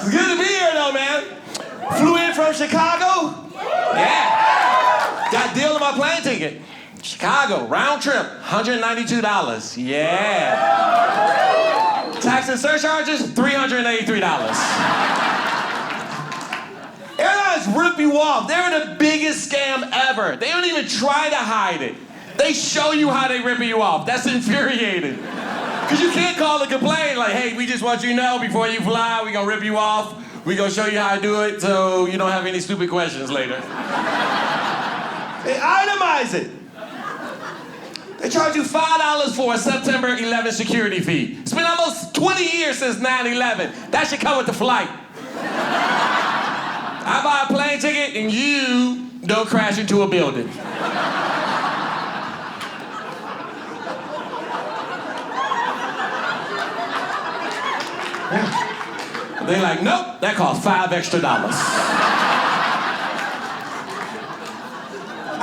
It's good to be here, though, man. Flew in from Chicago. Yeah. Got a deal on my plane ticket. Chicago, round trip, $192. Yeah. Tax and surcharges, $383. Airlines rip you off. They're the biggest scam ever. They don't even try to hide it. They show you how they ripping you off. That's infuriating. Because you can't call and complain like, hey, we just want you to know before you fly, we're going to rip you off. We're going to show you how to do it so you don't have any stupid questions later. They itemize it. They charge you $5 for a September 11 security fee. It's been almost 20 years since 9/11. That should come with the flight. I buy a plane ticket and you don't crash into a building. They're like, nope, that costs $5 extra.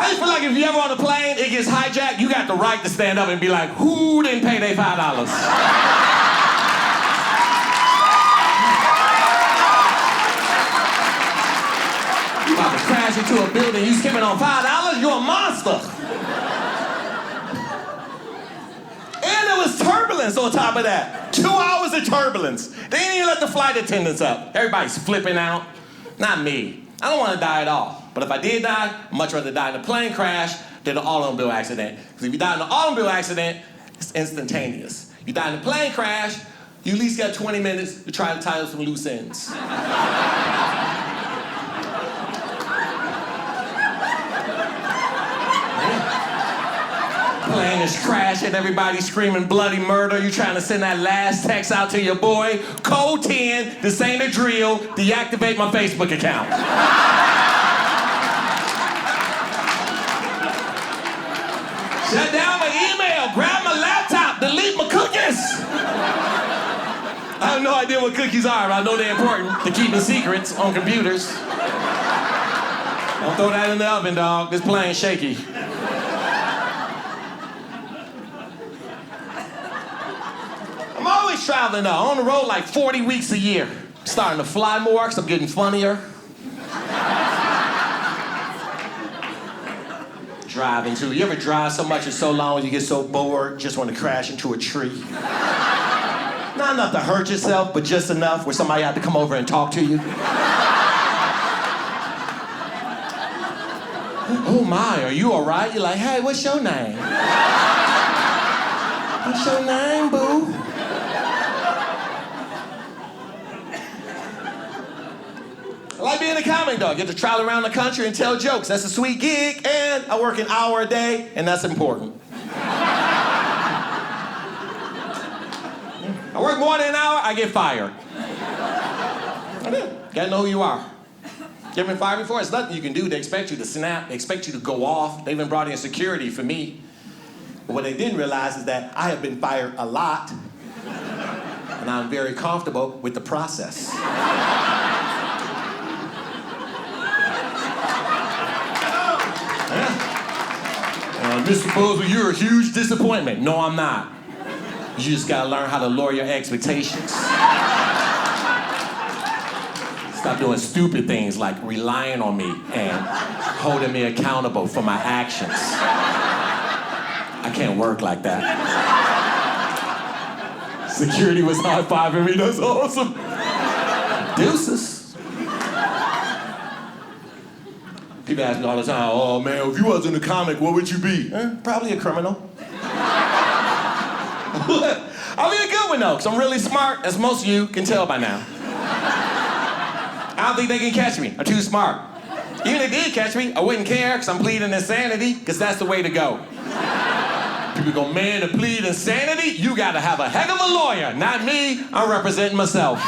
I just feel like if you ever on a plane, it gets hijacked, you got the right to stand up and be like, who didn't pay their $5? You about to crash into a building, you skipping on $5? You're a monster. And there was turbulence on top of that. 2 hours of turbulence. They didn't even let the flight attendants up. Everybody's flipping out. Not me. I don't want to die at all. But if I did die, I'd much rather die in a plane crash than an automobile accident. Because if you die in an automobile accident, it's instantaneous. You die in a plane crash, you at least got 20 minutes to try to tie up some loose ends. Plane is crashing, everybody screaming bloody murder. You trying to send that last text out to your boy. Code 10, this ain't a drill, deactivate my Facebook account. Shut down my email, grab my laptop, delete my cookies. I have no idea what cookies are, but I know they're important to keeping secrets on computers. Don't throw that in the oven, dog. This plane's shaky. I'm always traveling though, on the road like 40 weeks a year. Starting to fly more, because I'm getting funnier. Driving too. You ever drive so much and so long you get so bored, just want to crash into a tree? Not enough to hurt yourself, but just enough where somebody had to come over and talk to you. Oh my, are you all right? You're like, hey, what's your name? What's your name, boo? I like being a comic, dog. Get to travel around the country and tell jokes. That's a sweet gig, and I work an hour a day, and that's important. I work more than an hour, I get fired. I do. Gotta know who you are. You ever been fired before? It's nothing you can do. They expect you to snap. They expect you to go off. They even brought in security for me. But what they didn't realize is that I have been fired a lot, and I'm very comfortable with the process. Mr. Bozer, you're a huge disappointment. No, I'm not. You just gotta learn how to lower your expectations. Stop doing stupid things like relying on me and holding me accountable for my actions. I can't work like that. Security was high-fiving me, that's awesome. Deuces. People ask me all the time, oh man, if you wasn't a comic, what would you be? Probably a criminal. I'll be a good one though, because I'm really smart, as most of you can tell by now. I don't think they can catch me. I'm too smart. Even if they did catch me, I wouldn't care, because I'm pleading insanity, because that's the way to go. People go, man, to plead insanity, you gotta have a heck of a lawyer. Not me, I'm representing myself.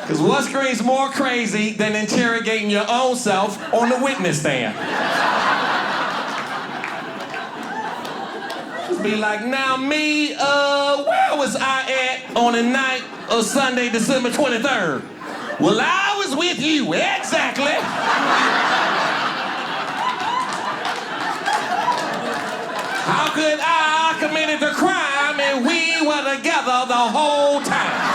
Because what screams more crazy than interrogating your own self on the witness stand? Just be like, now me, where was I at on the night of Sunday, December 23rd? Well, I was with you, exactly. How could I committed the crime and we were together the whole time?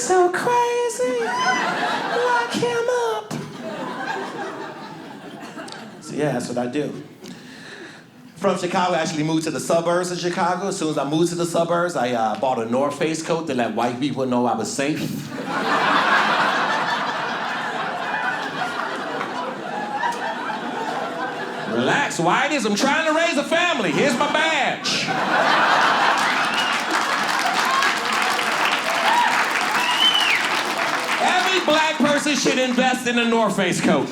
so crazy. Lock him up. So yeah, that's what I do. From Chicago, I actually moved to the suburbs of Chicago. As soon as I moved to the suburbs, I bought a North Face coat to let white people know I was safe. Relax, Whiteys, I'm trying to raise a family. Here's my badge. Every black person should invest in a North Face coat.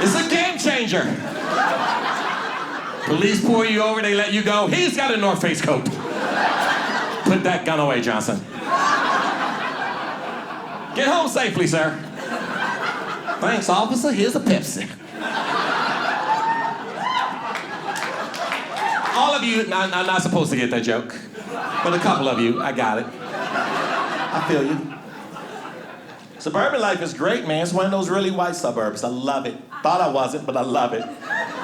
It's a game changer. Police pull you over, they let you go. He's got a North Face coat. Put that gun away, Johnson. Get home safely, sir. Thanks, officer. Here's a Pepsi. All of you, I'm not supposed to get that joke. But a couple of you, I got it. I feel you. Suburban life is great, man. It's one of those really white suburbs. I love it. Thought I wasn't, but I love it.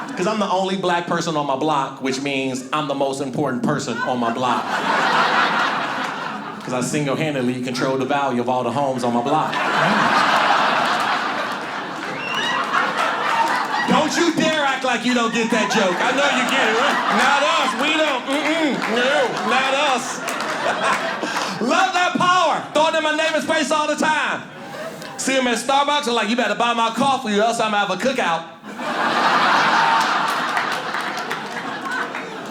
Because I'm the only black person on my block, which means I'm the most important person on my block. Because I single-handedly control the value of all the homes on my block. Don't you dare act like you don't get that joke. I know you get it, right? Not us. We don't. No, not us. Love that power. Throw it in my neighbor's face all the time. See him at Starbucks, I'm like, you better buy my coffee or else I'm gonna have a cookout.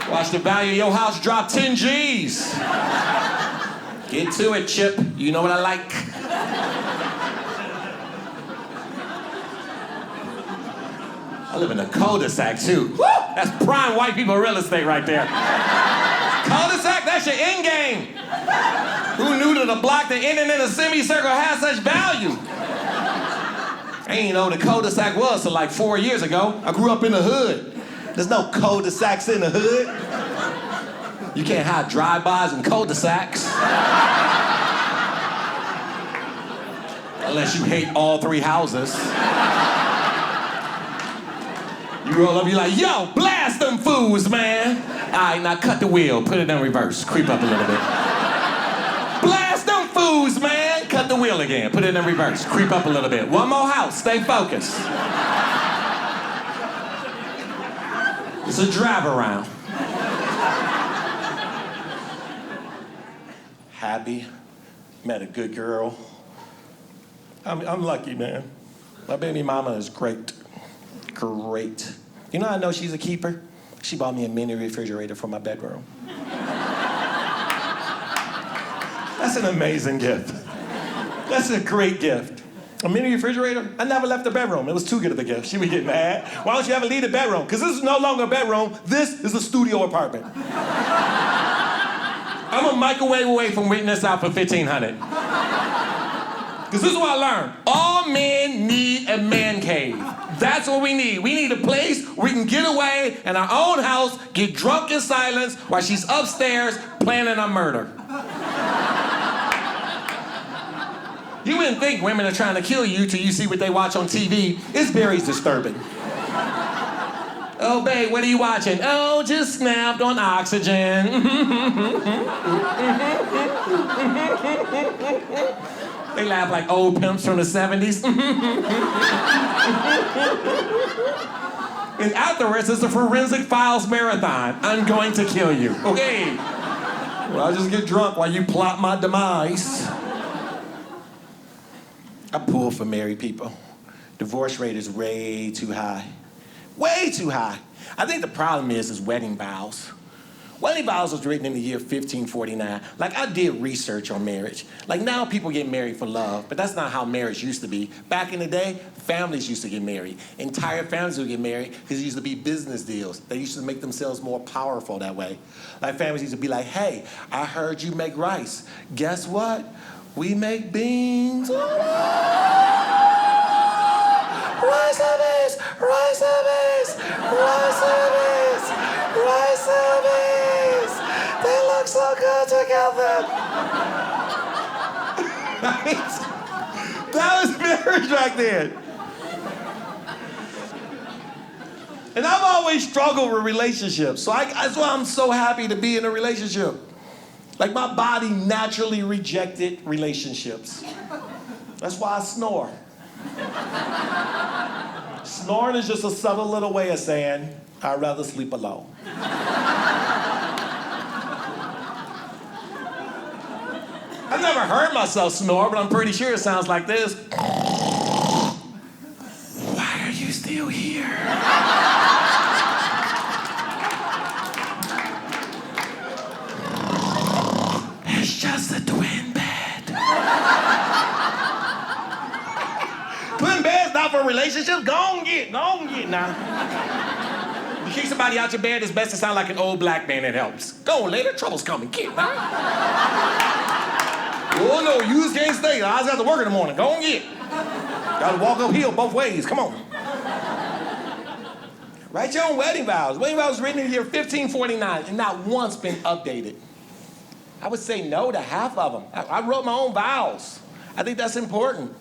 Watch the value of your house drop 10 G's. Get to it, Chip. You know what I like. I live in a cul-de-sac, too. Woo! That's prime white people real estate right there. Cul-de-sac, that's your end game. Who knew that a block that ended in a semicircle had such value? I ain't know what a cul-de-sac was till like 4 years ago. I grew up in the hood. There's no cul-de-sacs in the hood. You can't have drive-bys and cul-de-sacs. Unless you hate all three houses. You roll up, you're like, yo, blast them fools, man. All right, now cut the wheel, put it in reverse, creep up a little bit. Blast them fools, man. Cut the wheel again, put it in reverse, creep up a little bit. One more house, stay focused. It's a drive around. Happy, met a good girl. I'm lucky, man. My baby mama is great. Great. You know how I know she's a keeper? She bought me a mini refrigerator for my bedroom. That's an amazing gift. That's a great gift. A mini refrigerator? I never left the bedroom. It was too good of a gift. She would get mad. Why don't you ever leave the bedroom? Because this is no longer a bedroom. This is a studio apartment. I'm a microwave away from renting this out for $1,500. Because this is what I learned. All men need a man cave. That's what we need. We need a place where we can get away in our own house, get drunk in silence while she's upstairs planning a murder. You wouldn't think women are trying to kill you till you see what they watch on TV. It's very disturbing. Oh, babe, what are you watching? Oh, just snapped on Oxygen. They laugh like old pimps from the 70s. And afterwards, it's a Forensic Files marathon. I'm going to kill you. Okay. Well, I'll just get drunk while you plot my demise. I pull for married people. Divorce rate is way too high. Way too high. I think the problem is wedding vows. Wedding vows was written in the year 1549. Like, I did research on marriage. Like, now people get married for love, but that's not how marriage used to be. Back in the day, families used to get married. Entire families would get married because it used to be business deals. They used to make themselves more powerful that way. Like, families used to be like, hey, I heard you make rice. Guess what? We make beans. Rice beans, rice beans, rice beans, rice beans. They look so good together. That was marriage back then. And I've always struggled with relationships, so that's why I'm so happy to be in a relationship. Like my body naturally rejected relationships. That's why I snore. Snoring is just a subtle little way of saying, I'd rather sleep alone. I've never heard myself snore, but I'm pretty sure it sounds like this. Why are you still here? It's just a twin bed. Twin beds not for relationships? Go on get now. You kick somebody out your bed, it's best to sound like an old black man. It helps. Go on, later, trouble's coming. Get, man. Oh no, you just can't stay. I just have to work in the morning. Go on, get. Gotta walk uphill both ways. Come on. Write your own wedding vows. Wedding vows written in the year 1549 and not once been updated. I would say no to half of them. I wrote my own vows. I think that's important.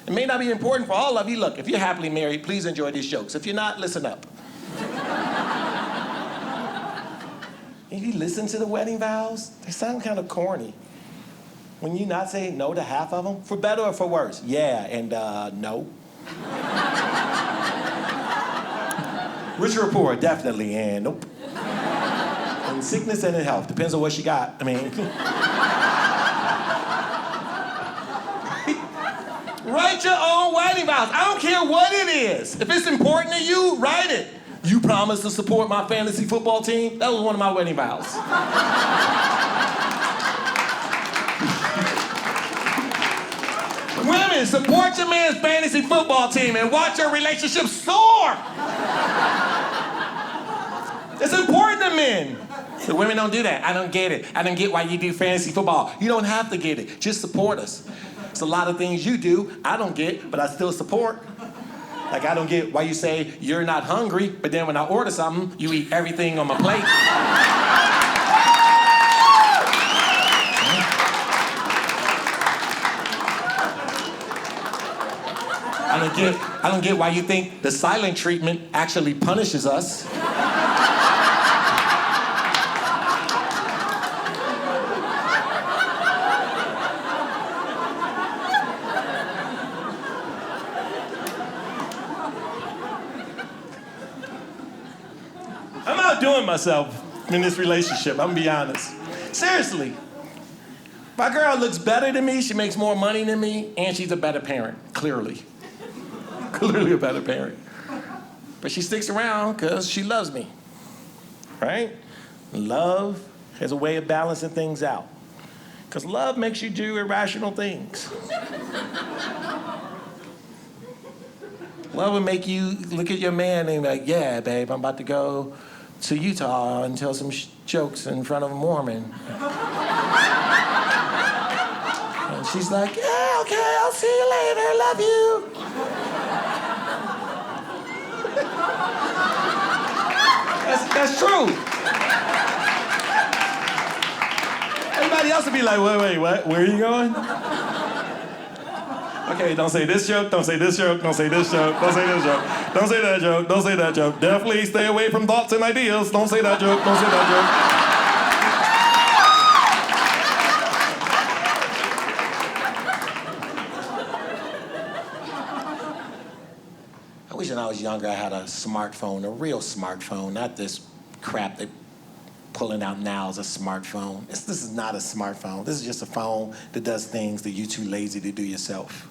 It may not be important for all of you. Look, if you're happily married, please enjoy these jokes. If you're not, listen up. If you listen to the wedding vows, they sound kind of corny. When you not say no to half of them, for better or for worse? Yeah, and no. Rich or poor, definitely, and nope. In sickness and in health, depends on what she got. I mean. Write your own wedding vows. I don't care what it is. If it's important to you, write it. You promise to support my fantasy football team? That was one of my wedding vows. Women, support your man's fantasy football team and watch your relationship soar. It's important to men. The women don't do that. I don't get it. I don't get why you do fantasy football. You don't have to get it. Just support us. It's a lot of things you do I don't get, but I still support. Like I don't get why you say you're not hungry, but then when I order something, you eat everything on my plate. I don't get why you think the silent treatment actually punishes us. I'm outdoing myself in this relationship, I'm gonna be honest. Seriously. My girl looks better than me, she makes more money than me, and she's a better parent, clearly. Clearly a better parent. But she sticks around because she loves me, right? Love has a way of balancing things out. Because love makes you do irrational things. Love will make you look at your man and be like, yeah, babe, I'm about to go to Utah and tell some jokes in front of a Mormon. And she's like, yeah, okay, I'll see you later, love you. That's true. Everybody else would be like, wait, what? Where are you going? Okay, don't say this joke, don't say this joke, don't say this joke, don't say this joke, don't say that joke, don't say that joke. Definitely stay away from thoughts and ideas. Don't say that joke, don't say that joke. I wish when I was younger I had a smartphone, a real smartphone, not this crap they pulling out now as a smartphone. This is not a smartphone. This is just a phone that does things that you're too lazy to do yourself.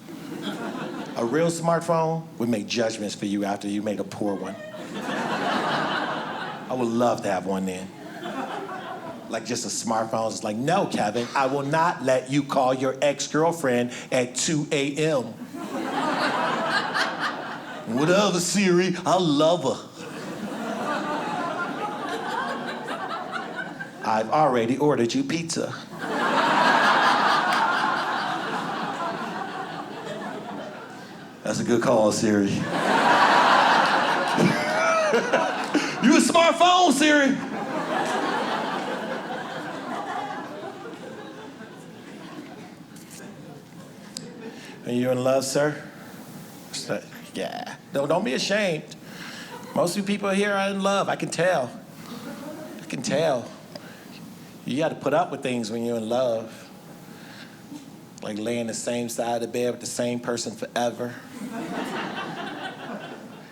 A real smartphone would make judgments for you after you made a poor one. I would love to have one then. Like just a smartphone. It's like, no, Kevin, I will not let you call your ex-girlfriend at 2 a.m. Whatever, Siri, I love her. I've already ordered you pizza. That's a good call, Siri. You a smartphone, Siri. Are you in love, sir? Yeah. Don't be ashamed. Most of you people here are in love. I can tell. I can tell. You got to put up with things when you're in love. Like laying the same side of the bed with the same person forever.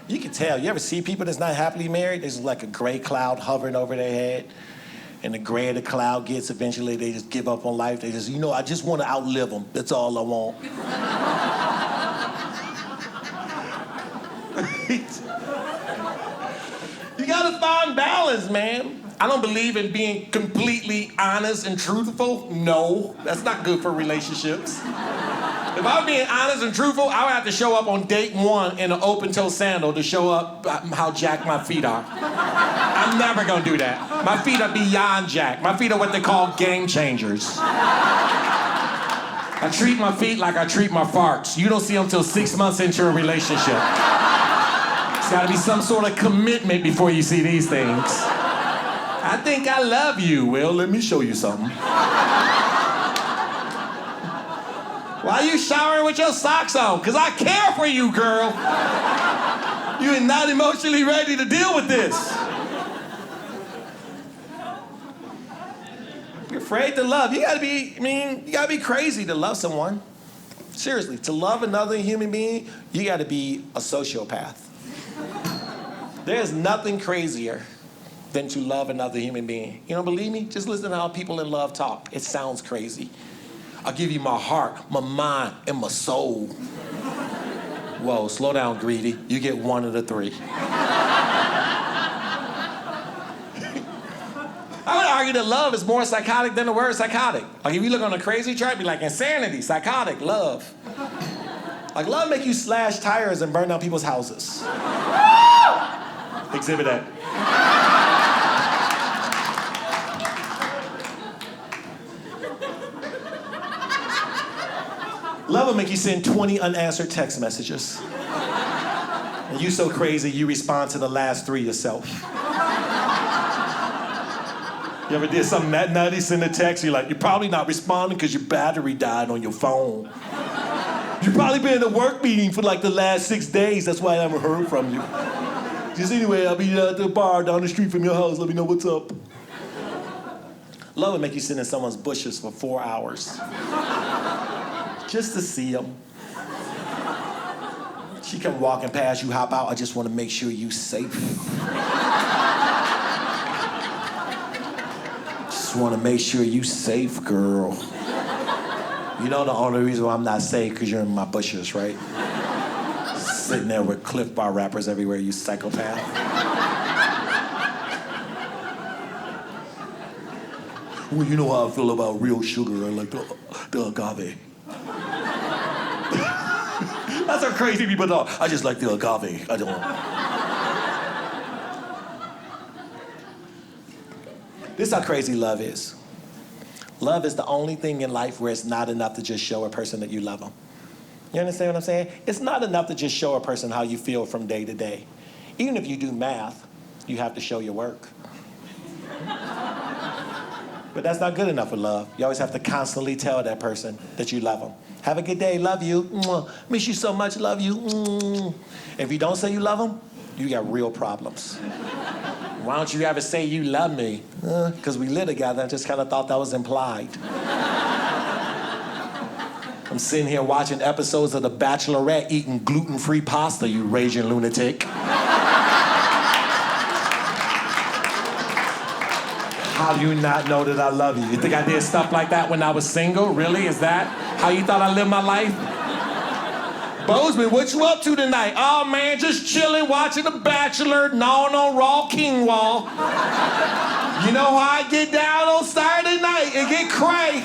You can tell. You ever see people that's not happily married? There's like a gray cloud hovering over their head. And the grayer the cloud gets, eventually they just give up on life. They just, I just want to outlive them. That's all I want. You gotta find balance, man. I don't believe in being completely honest and truthful. No, that's not good for relationships. If I was being honest and truthful, I would have to show up on date 1 in an open-toe sandal to show up how jacked my feet are. I'm never gonna do that. My feet are beyond jacked. My feet are what they call game changers. I treat my feet like I treat my farts. You don't see them till 6 months into a relationship. It's gotta be some sort of commitment before you see these things. I think I love you. Well, let me show you something. Why are you showering with your socks on? Because I care for you, girl. You are not emotionally ready to deal with this. You're afraid to love. You gotta be crazy to love someone. Seriously, to love another human being, you gotta be a sociopath. There's nothing crazier than to love another human being. You don't believe me? Just listen to how people in love talk. It sounds crazy. I'll give you my heart, my mind, and my soul. Whoa, slow down, greedy. You get one of the 3. I would argue that love is more psychotic than the word psychotic. Like if you look on a crazy chart, be like insanity, psychotic, love. Like love make you slash tires and burn down people's houses. Exhibit that. Love will make you send 20 unanswered text messages. And you so crazy, you respond to the last 3 yourself. You ever did something that nutty, send a text, you're probably not responding because your battery died on your phone. You've probably been in a work meeting for the last 6 days, that's why I haven't heard from you. Just anyway, I'll be at the bar down the street from your house, let me know what's up. Love will make you sit in someone's bushes for 4 hours. Just to see them. She come walking past, you hop out, I just want to make sure you safe. Just want to make sure you safe, girl. You know the only reason why I'm not safe because you're in my bushes, right? Sitting there with Cliff Bar wrappers everywhere, you psychopath. Well, you know how I feel about real sugar. I like the agave. That's what crazy people do. I just like the agave. I don't. This is how crazy love is. Love is the only thing in life where it's not enough to just show a person that you love them. You understand what I'm saying? It's not enough to just show a person how you feel from day to day. Even if you do math, you have to show your work. But that's not good enough for love. You always have to constantly tell that person that you love them. Have a good day, love you. Mwah. Miss you so much, love you. Mwah. If you don't say you love them, you got real problems. Why don't you ever say you love me? Because we live together, I just kind of thought that was implied. I'm sitting here watching episodes of The Bachelorette eating gluten-free pasta, you raging lunatic. How do you not know that I love you? You think I did stuff like that when I was single? Really? Is that how you thought I lived my life? Bozeman, what you up to tonight? Oh man, just chilling, watching The Bachelor, gnawing on raw quinoa. You know how I get down on Saturday night and get cray.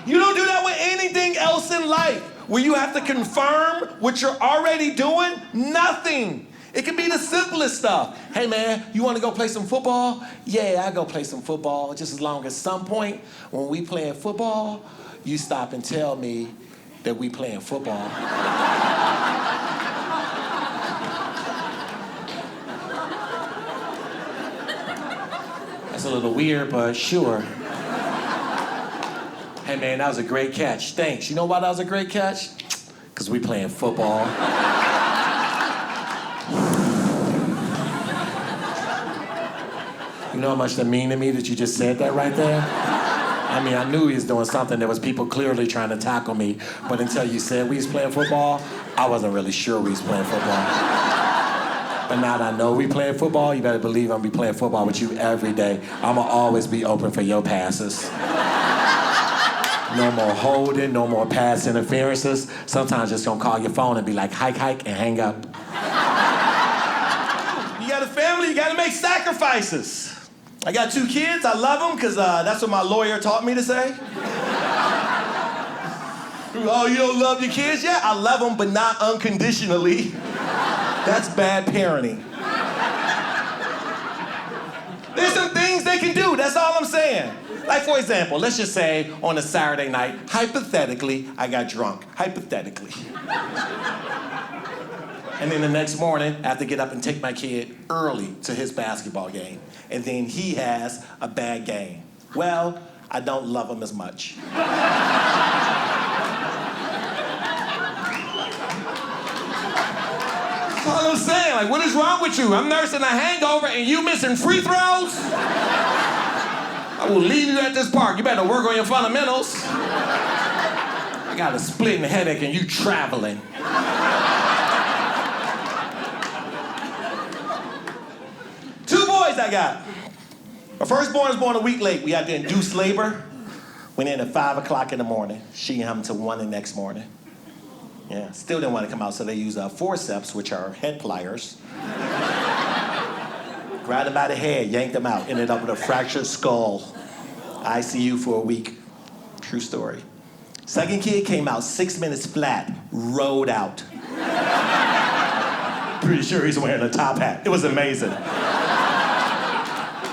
You don't do that with anything else in life. Where you have to confirm what you're already doing? Nothing. It can be the simplest stuff. Hey man, you want to go play some football? Yeah, I go play some football. Just as long as some point when we playing football, you stop and tell me that we playing football. That's a little weird, but sure. Hey man, that was a great catch. Thanks. You know why that was a great catch? Because we playing football. You know how much that mean to me that you just said that right there? I mean, I knew he was doing something. There was people clearly trying to tackle me, but until you said we was playing football, I wasn't really sure we was playing football. But now that I know we playing football, you better believe I'm gonna be playing football with you every day. I'm gonna always be open for your passes. No more holding, no more pass interferences. Sometimes just gonna call your phone and be like, hike, and hang up. You got a family, you gotta make sacrifices. I got 2 kids, I love them, because that's what my lawyer taught me to say. Oh, you don't love your kids? Yeah, I love them, but not unconditionally. That's bad parenting. There's some things they can do, that's all I'm saying. Like, for example, let's just say on a Saturday night, hypothetically, I got drunk. Hypothetically. And then the next morning, I have to get up and take my kid early to his basketball game. And then he has a bad game. Well, I don't love him as much. That's all I'm saying. Like, what is wrong with you? I'm nursing a hangover and you missing free throws? I will leave you at this park. You better work on your fundamentals. I got a splitting headache and you traveling. Two boys I got. My firstborn was born a week late. We had to induce labor. Went in at 5 o'clock in the morning. She and him till 1 the next morning. Yeah, still didn't want to come out, so they used forceps, which are head pliers. Grabbed him by the head, yanked him out, ended up with a fractured skull. ICU for a week. True story. Second kid came out 6 minutes flat, rode out. Pretty sure he's wearing a top hat. It was amazing.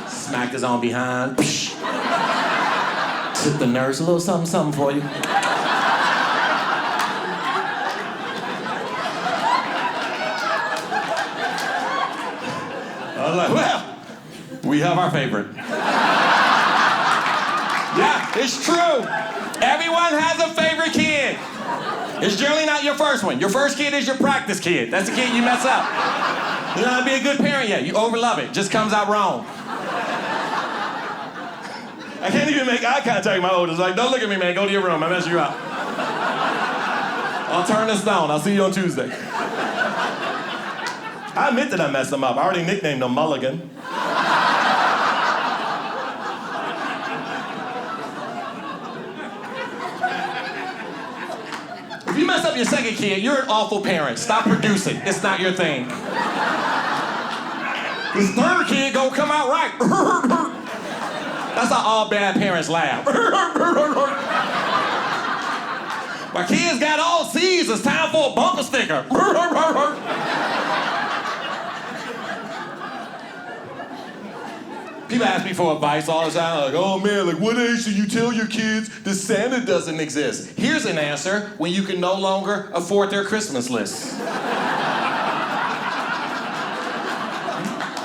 Smacked his own behind. Psh. Took the nurse, a little something for you. I was like, well, we have our favorite. Yeah, it's true. Everyone has a favorite kid. It's generally not your first one. Your first kid is your practice kid. That's the kid you mess up. You're not be a good parent yet. You overlove it. Just comes out wrong. I can't even make eye contact with my oldest. Like, don't look at me, man. Go to your room. I mess you up. I'll turn this down. I'll see you on Tuesday. I admit that I messed him up. I already nicknamed him Mulligan. If you mess up your second kid, you're an awful parent. Stop producing. It's not your thing. This third kid gonna come out right. That's how all bad parents laugh. My kids got all C's. It's time for a bumper sticker. People ask me for advice all the time, like, oh man, like what age should you tell your kids that Santa doesn't exist? Here's an answer: when you can no longer afford their Christmas list.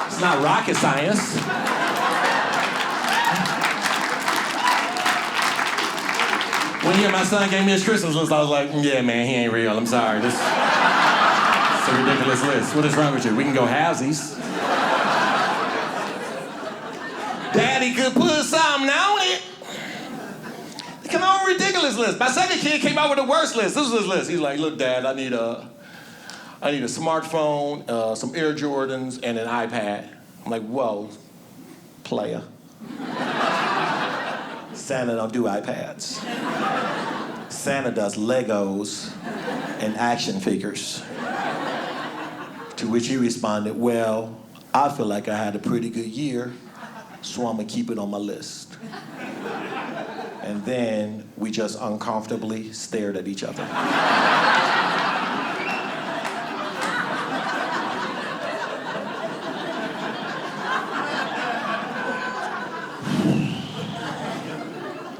It's not rocket science. One year my son gave me his Christmas list, I was like, yeah man, he ain't real, I'm sorry. This is a ridiculous list. What is wrong with you? We can go halvesies. Daddy could put something on it. They come out with a ridiculous list. My second kid came out with the worst list. This was his list. He's like, look, Dad, I need a smartphone, some Air Jordans, and an iPad. I'm like, whoa, player. Santa don't do iPads. Santa does Legos and action figures. To which he responded, well, I feel like I had a pretty good year, so I'm gonna keep it on my list. And then we just uncomfortably stared at each other.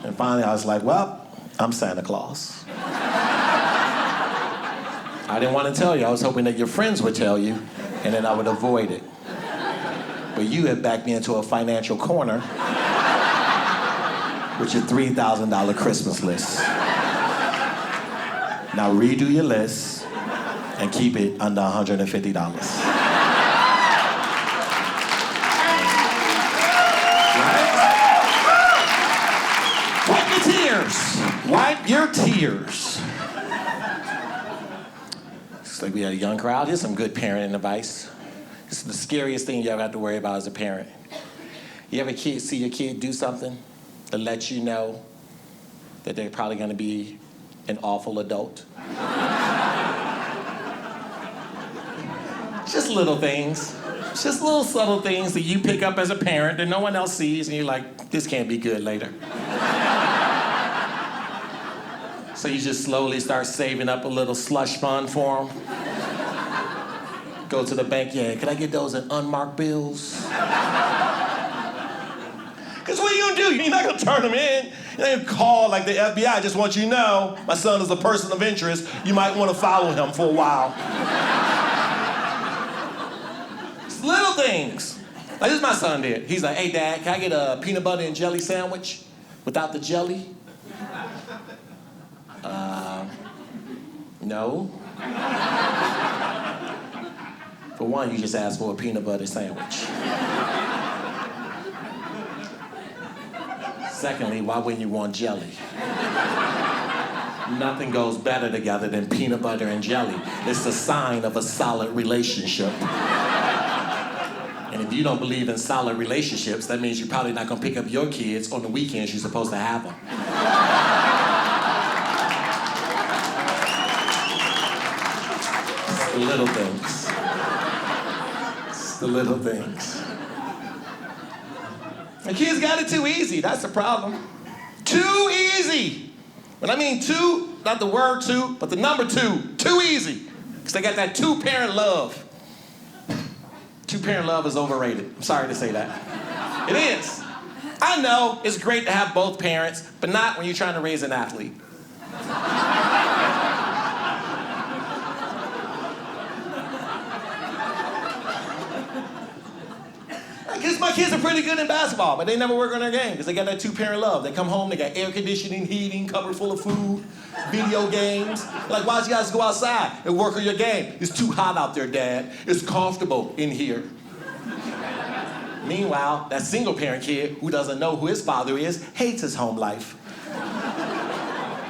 And finally I was like, well, I'm Santa Claus. I didn't want to tell you. I was hoping that your friends would tell you, And then I would avoid it. But you have backed me into a financial corner with your $3,000 Christmas list. Now redo your list and keep it under $150. folks. Wipe your tears. It's like we had a young crowd. Here's some good parenting advice. This is the scariest thing you ever have to worry about as a parent. You ever see your kid do something that lets you know that they're probably going to be an awful adult? Just little things. Just little subtle things that you pick up as a parent that no one else sees, and you're like, this can't be good later. So you just slowly start saving up a little slush fund for them. Go to the bank, yeah, can I get those in unmarked bills? Because what are you gonna do? You're not gonna turn them in. You're not gonna call like the FBI. I just want you to know, my son is a person of interest. You might wanna follow him for a while. It's little things. Like this my son did. He's like, hey Dad, can I get a peanut butter and jelly sandwich without the jelly? No. For one, you just asked for a peanut butter sandwich. Secondly, why wouldn't you want jelly? Nothing goes better together than peanut butter and jelly. It's a sign of a solid relationship. And if you don't believe in solid relationships, that means you're probably not gonna pick up your kids on the weekends you're supposed to have them. It's the little things. It's the little things. The kids got it too easy, that's the problem. Too easy. When I mean two, not the word two, but the number two, too easy. Because they got that two-parent love. Two-parent love is overrated. I'm sorry to say that. It is. I know it's great to have both parents, but not when you're trying to raise an athlete. Because my kids are pretty good in basketball, but they never work on their game because they got that two-parent love. They come home, they got air conditioning, heating, cupboard full of food, video games. Like, why don't you guys go outside and work on your game? It's too hot out there, Dad. It's comfortable in here. Meanwhile, that single-parent kid who doesn't know who his father is hates his home life.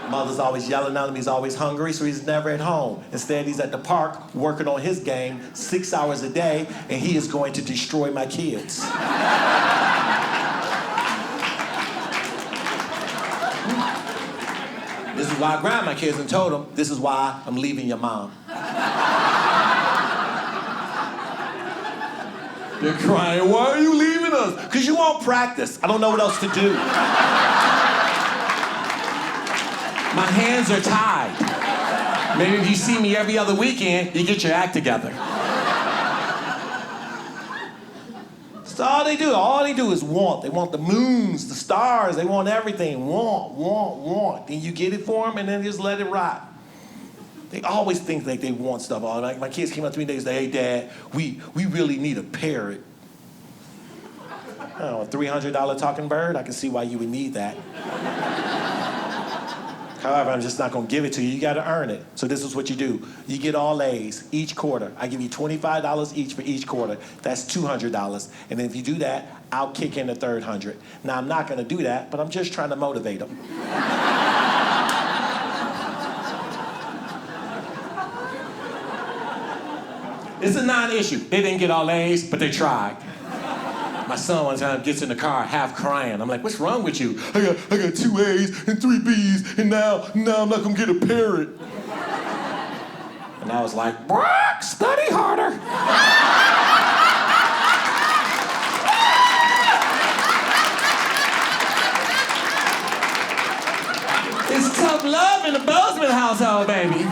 Mother's always yelling at him, he's always hungry, so he's never at home. Instead, he's at the park working on his game 6 hours a day, and he is going to destroy my kids. This is why I grabbed my kids and told them, this is why I'm leaving your mom. They're crying, why are you leaving us? Because you won't practice. I don't know what else to do. My hands are tied. Maybe if you see me every other weekend, you get your act together. That's all they do. All they do is want. They want the moons, the stars. They want everything. Want. Then you get it for them, and then just let it rot. They always think like they want stuff. Like my kids came up to me, they say, hey, Dad, we really need a parrot. Oh, a $300 talking bird? I can see why you would need that. However, I'm just not gonna give it to you. You gotta earn it. So this is what you do. You get all A's each quarter. I give you $25 each for each quarter. That's $200. And then if you do that, I'll kick in the third 100. Now, I'm not gonna do that, but I'm just trying to motivate them. It's a non-issue. They didn't get all A's, but they tried. My son one time gets in the car half crying. I'm like, what's wrong with you? I got 2 A's and 3 B's, and now I'm not gonna get a parrot. And I was like, Brock, study harder. It's tough love in the Bozeman household, baby.